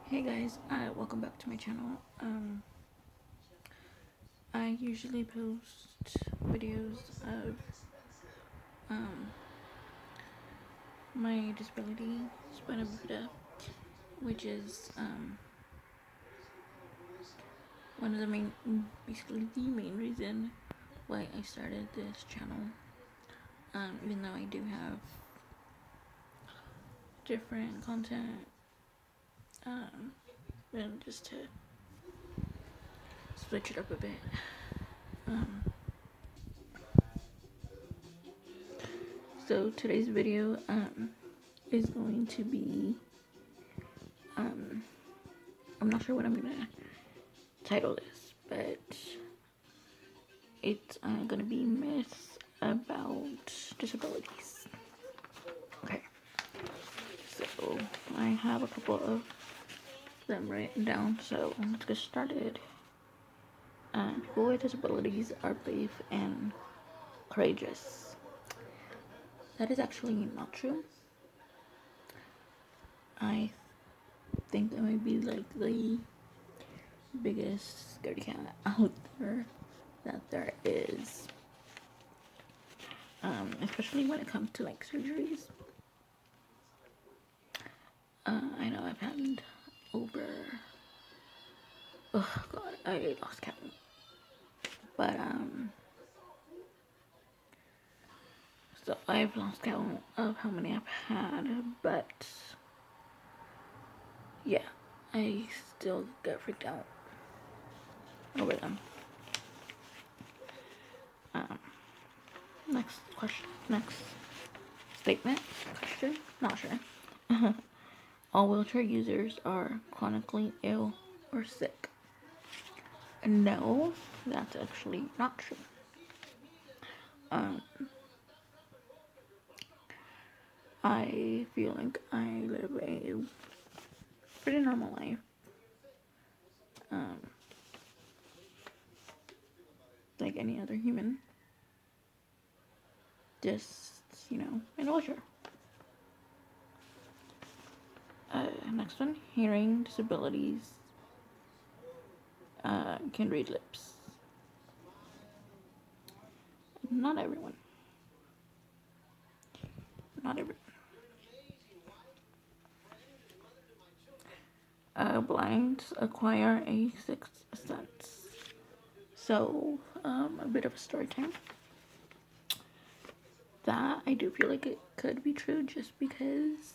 Hey guys, welcome back to my channel. I usually post videos of um, my disability, spina bifida, which is one of the basically the main reason why I started this channel. Even though I do have different content, and just to switch it up a bit. Um, so today's video is going to be I'm not sure what I'm gonna title this, but it's gonna be myths about disabilities. Okay, so I have a couple of them written down, so let's get started. People with disabilities are brave and courageous. That is actually not true. I think I might be like the biggest scaredy cat out there that there is. Especially when it comes to like surgeries. I know I've had over, oh god, I lost count. But so I've lost count of how many I've had, but yeah, I still get freaked out over them. Next question, next statement, question, not sure. All wheelchair users are chronically ill or sick. No, that's actually not true. I feel like I live a pretty normal life. Like any other human. Just, in a wheelchair. Next one, hearing disabilities can read lips. Not everyone. Not everyone. Blinds acquire a sixth sense. So, a bit of a story time. That I do feel like it could be true just because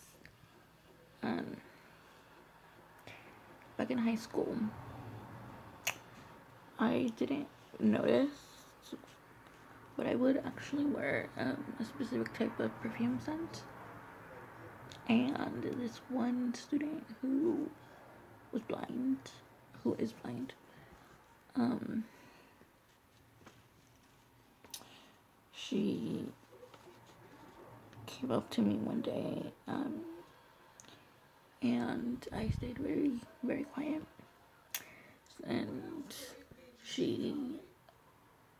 back in high school, I didn't notice, but I would actually wear a specific type of perfume scent. And this one student who was blind, who is blind, she came up to me one day, and I stayed very, very quiet. And she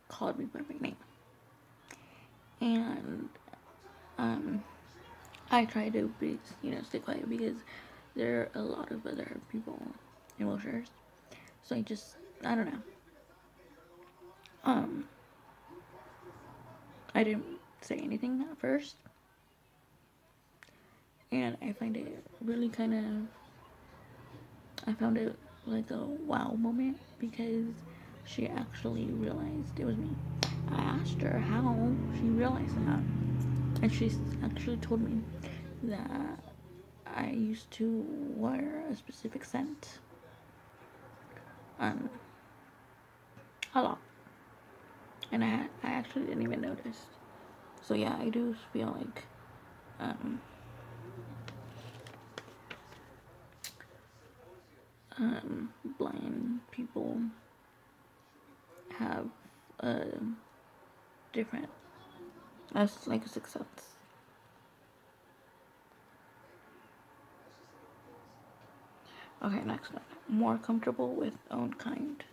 called me by my name. And I try to be, stay quiet because there are a lot of other people in wheelchairs. So I don't know. I didn't say anything at first. And I find it really I found it like a wow moment because she actually realized it was me. I asked her how she realized that. And she actually told me that I used to wear a specific scent a lot. And I actually didn't even notice. So yeah, I do feel like blind people have a different, that's like a success. Okay, next one. More comfortable with own kind.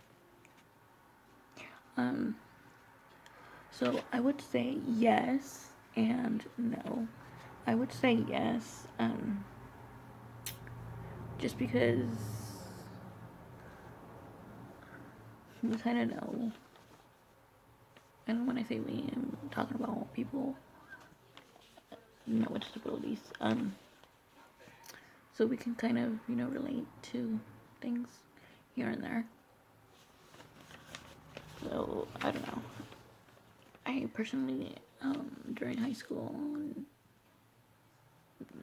So I would say yes and no. I would say yes, just because we kind of know, and when I say we, I'm talking about people with disabilities, so we can kind of, relate to things here and there. So, I don't know. I personally, during high school,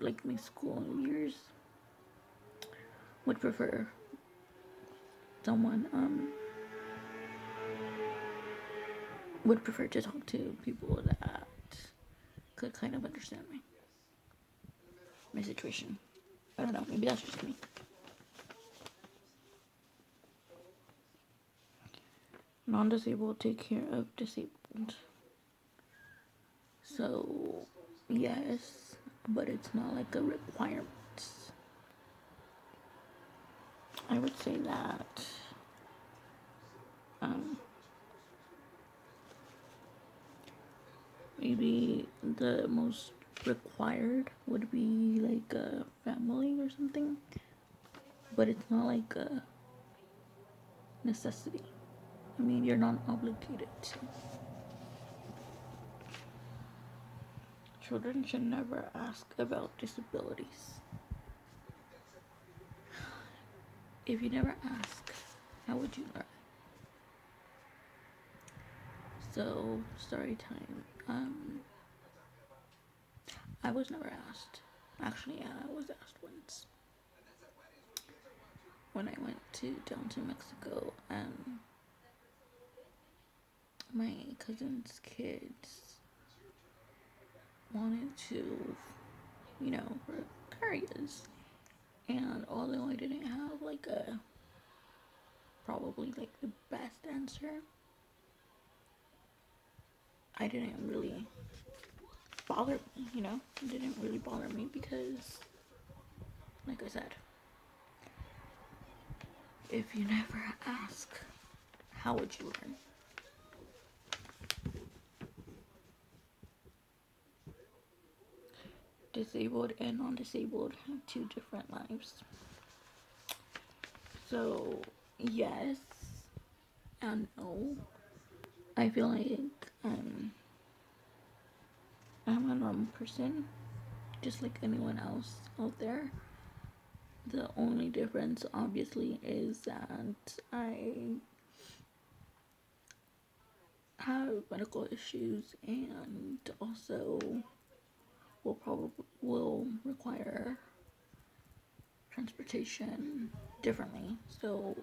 like my school years, would prefer someone, would prefer to talk to people that could kind of understand my situation. I don't know, maybe that's just me. Non-disabled take care of disabled. So, yes, but it's not like a requirement. I would say that um, maybe the most required would be like a family or something, but it's not like a necessity. I mean, you're not obligated to. Children should never ask about disabilities. If you never ask, how would you learn? So, story time. I was never asked. Actually, I was asked once when I went down to Mexico, and my cousin's kids wanted to, work areas, and although I didn't have like a probably like the best answer, I didn't really bother me, it didn't really bother me because, like I said, if you never ask, how would you learn? Disabled and non-disabled have two different lives. So, yes and no. I feel like I'm a normal person, just like anyone else out there. The only difference, obviously, is that I have medical issues and also will require transportation differently. So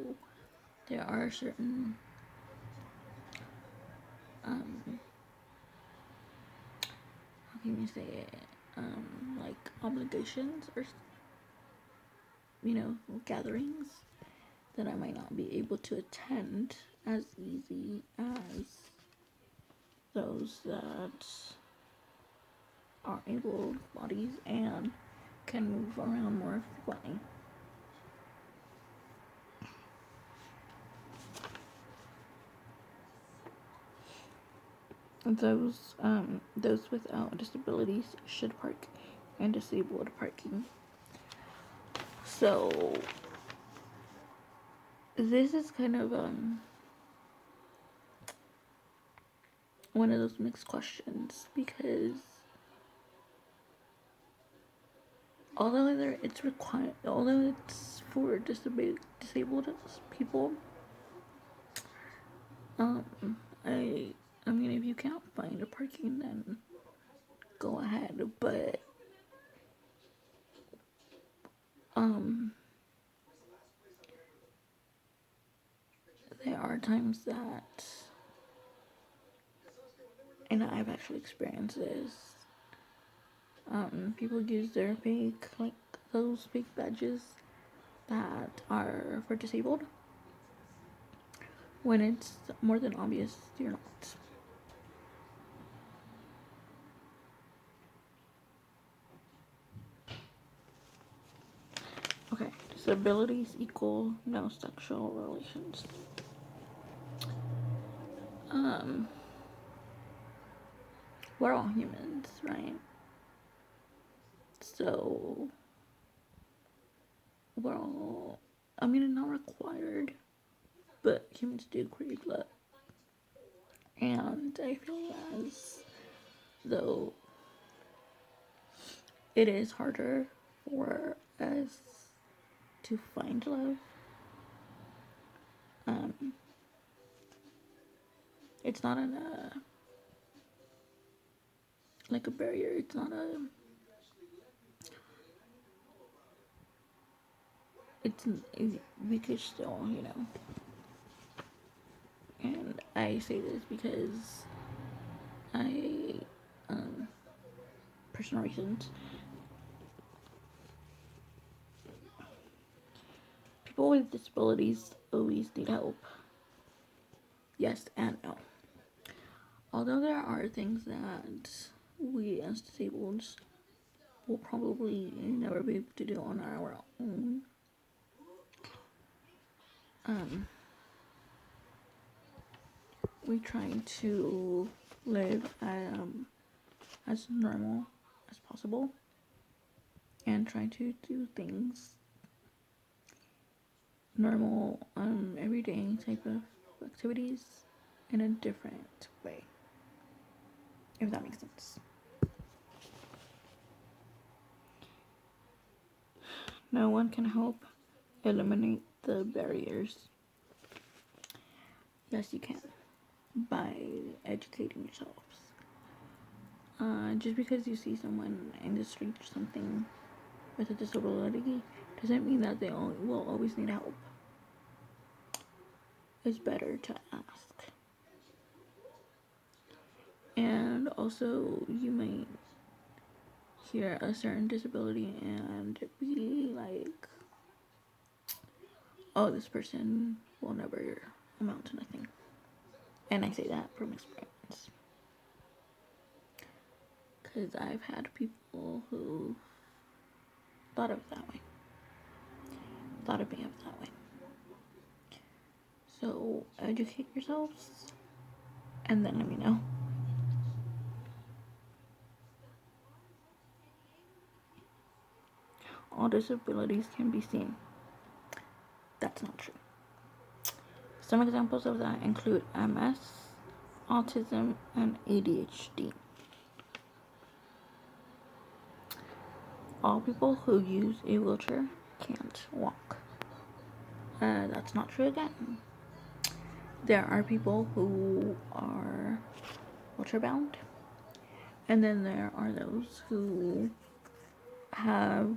there are certain how can you say it, like obligations or gatherings that I might not be able to attend as easy as those that are able bodies and can move around more frequently. Those without disabilities should park in disabled parking. So this is kind of one of those mixed questions, because although it's for disabled people, um, I mean, if you can't find a parking, then go ahead. But there are times that, and I've actually experienced this. People use their fake, like those fake badges that are for disabled, when it's more than obvious you're not. Okay, disabilities equal no sexual relations. Um, we're all humans, right? So well, I mean, it's not required, but humans do crave love. And I feel as though it is harder for us to find love. Um, it's not like a barrier. It's not a. It's we could still, And I say this because I, personal reasons, people with disabilities always need help. Yes and no. Although there are things that we as disabled will probably never be able to do on our own. Um, we try to live as normal as possible and try to do things normal, everyday type of activities in a different way, if that makes sense. No one can help eliminate the barriers. Yes, you can, by educating yourselves. Just because you see someone in the street or something with a disability doesn't mean that they will always need help. It's better to ask. And also, you might hear a certain disability and be like, oh, this person will never amount to nothing. And I say that from experience. Because I've had people who thought of it that way. Thought of me of that way. So educate yourselves and then let me know. All disabilities can be seen. That's not true. Some examples of that include MS, autism, and ADHD. All people who use a wheelchair can't walk. That's not true again. There are people who are wheelchair bound, and then there are those who have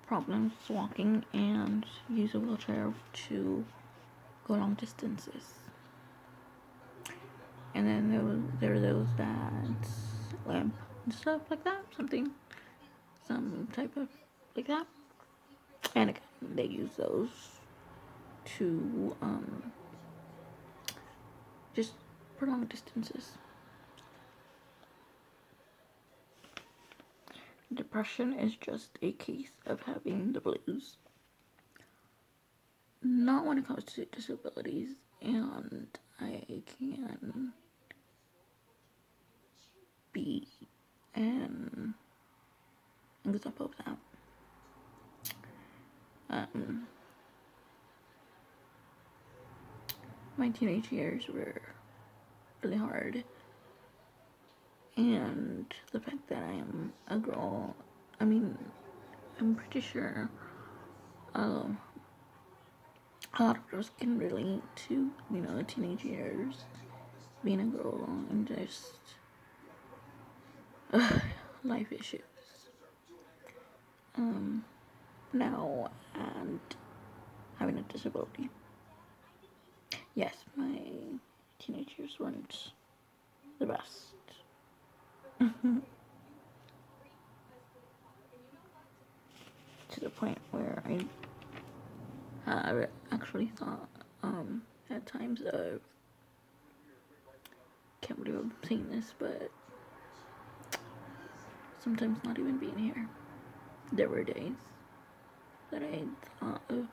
problems walking and use a wheelchair to go long distances. And then there are those that limp and stuff like that, some type of like that. And again, they use those to just for long distances. Depression is just a case of having the blues. Not when it comes to disabilities, and I can be an example of that. My teenage years were really hard, and the fact that I am a girl, I mean, I'm pretty sure a lot of girls can relate to, the teenage years, being a girl, and just life issues. Now, and having a disability. Yes, my teenage years weren't the best. To the point where I actually thought, at times of, can't believe I'm saying this, but sometimes not even being here. There were days that I thought of,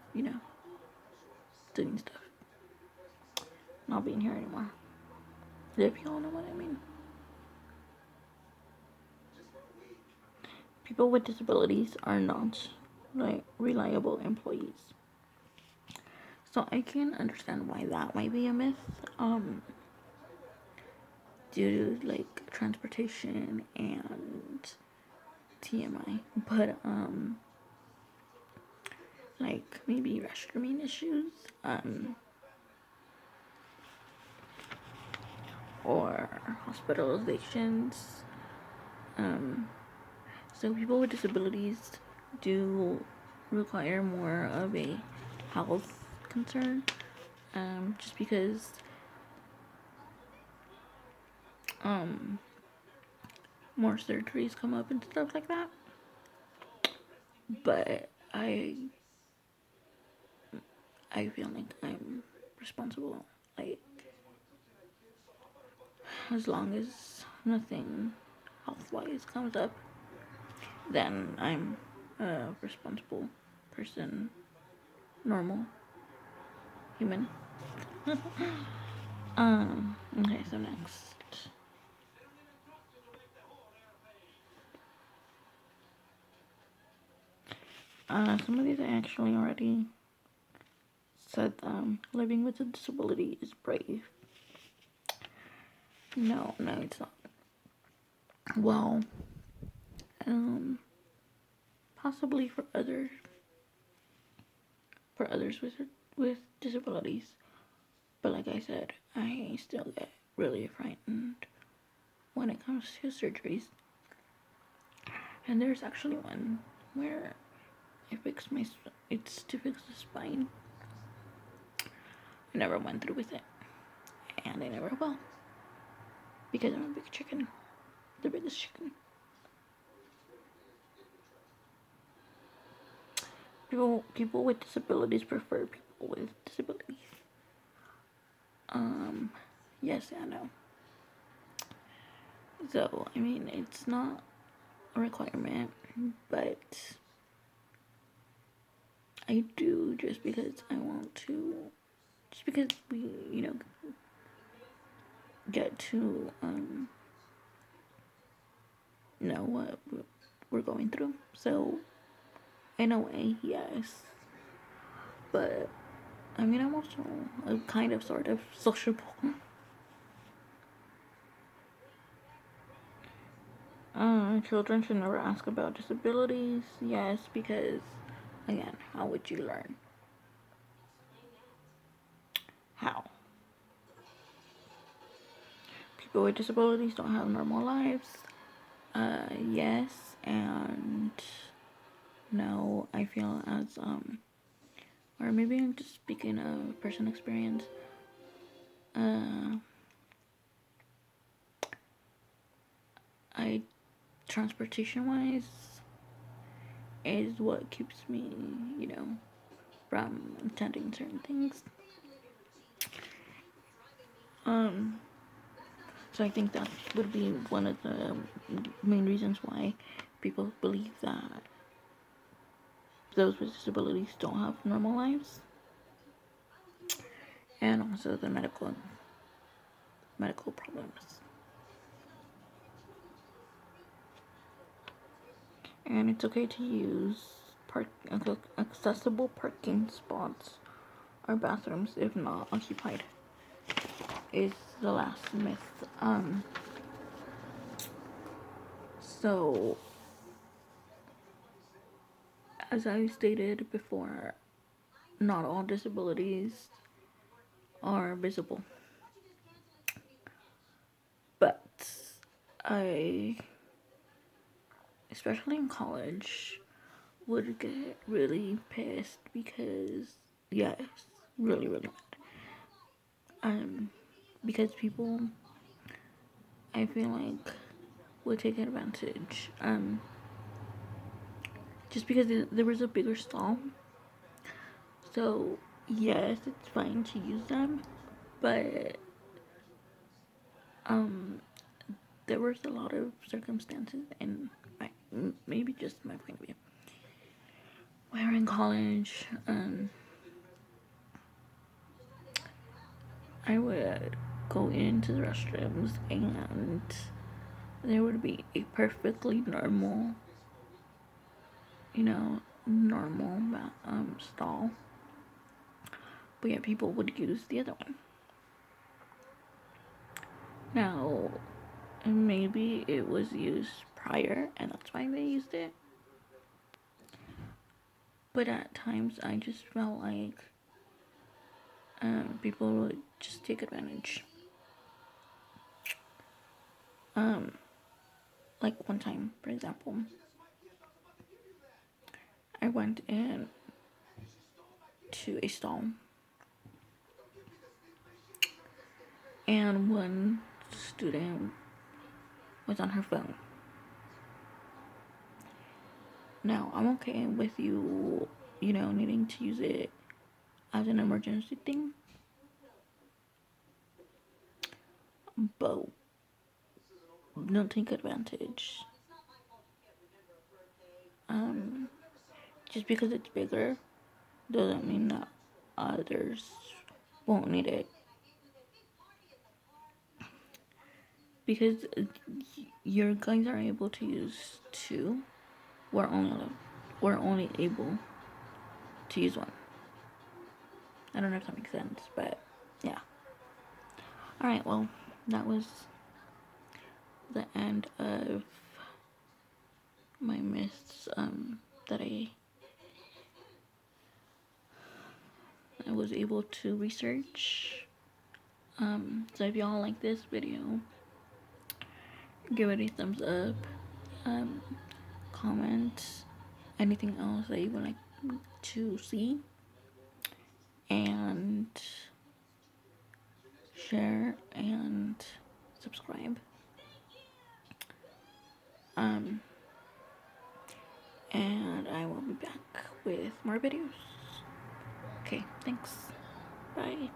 doing stuff. Not being here anymore. If y'all know what I mean. people with disabilities are not like reliable employees. So I can understand why that might be a myth. Due to like transportation and TMI, but like maybe restroom issues, or hospitalizations. Um, so people with disabilities do require more of a health concern, just because um, more surgeries come up and stuff like that. But I feel like I'm responsible. Like, as long as nothing health wise comes up, then I'm a responsible person, normal human. Okay, so next. Some of these I actually already said. Living with a disability is brave. No, it's not. Well, um, possibly for others with disabilities, but like I said, I still get really frightened when it comes to surgeries. And there's actually one where it's to fix the spine. I never went through with it, and I never will, because I'm a big chicken, the biggest chicken. People with disabilities prefer people with disabilities. Yes and no. So I mean, it's not a requirement, but I do just because I want to, just because we, get to know what we're going through. So in a way, yes, but I mean, I'm also a kind of sort of sociable. Children should never ask about disabilities. Yes, because again, how would you learn? How? People with disabilities don't have normal lives. Yes, and no, I feel as, or maybe I'm just speaking of personal experience. Uh, I, transportation wise, is what keeps me, from attending certain things. Um, so I think that would be one of the main reasons why people believe that those with disabilities don't have normal lives, and also the medical problems. And it's okay to use accessible parking spots or bathrooms if not occupied. Is the last myth. So as I stated before, not all disabilities are visible, but I, especially in college, would get really pissed because, yes, really, really mad. Because people, I feel like, would take advantage. Just because there was a bigger stall. So, yes, it's fine to use them, but, there was a lot of circumstances, and maybe just my point of view. When we were in college, I would go into the restrooms and there would be a perfectly normal normal stall. But yeah, people would use the other one. Now, maybe it was used prior and that's why they used it. But at times I just felt like people would just take advantage. Like one time, for example, I went in to a stall and one student was on her phone. Now, I'm okay with you, needing to use it as an emergency thing. But don't take advantage. Just because it's bigger doesn't mean that others won't need it. Because your guys are able to use two, we're only able to use one. I don't know if that makes sense, but yeah. Alright, well, that was the end of my myths that I was able to research. So if y'all like this video, give it a thumbs up. Comment anything else that you would like to see, and share and subscribe. And I will be back with more videos. Okay, thanks. Bye.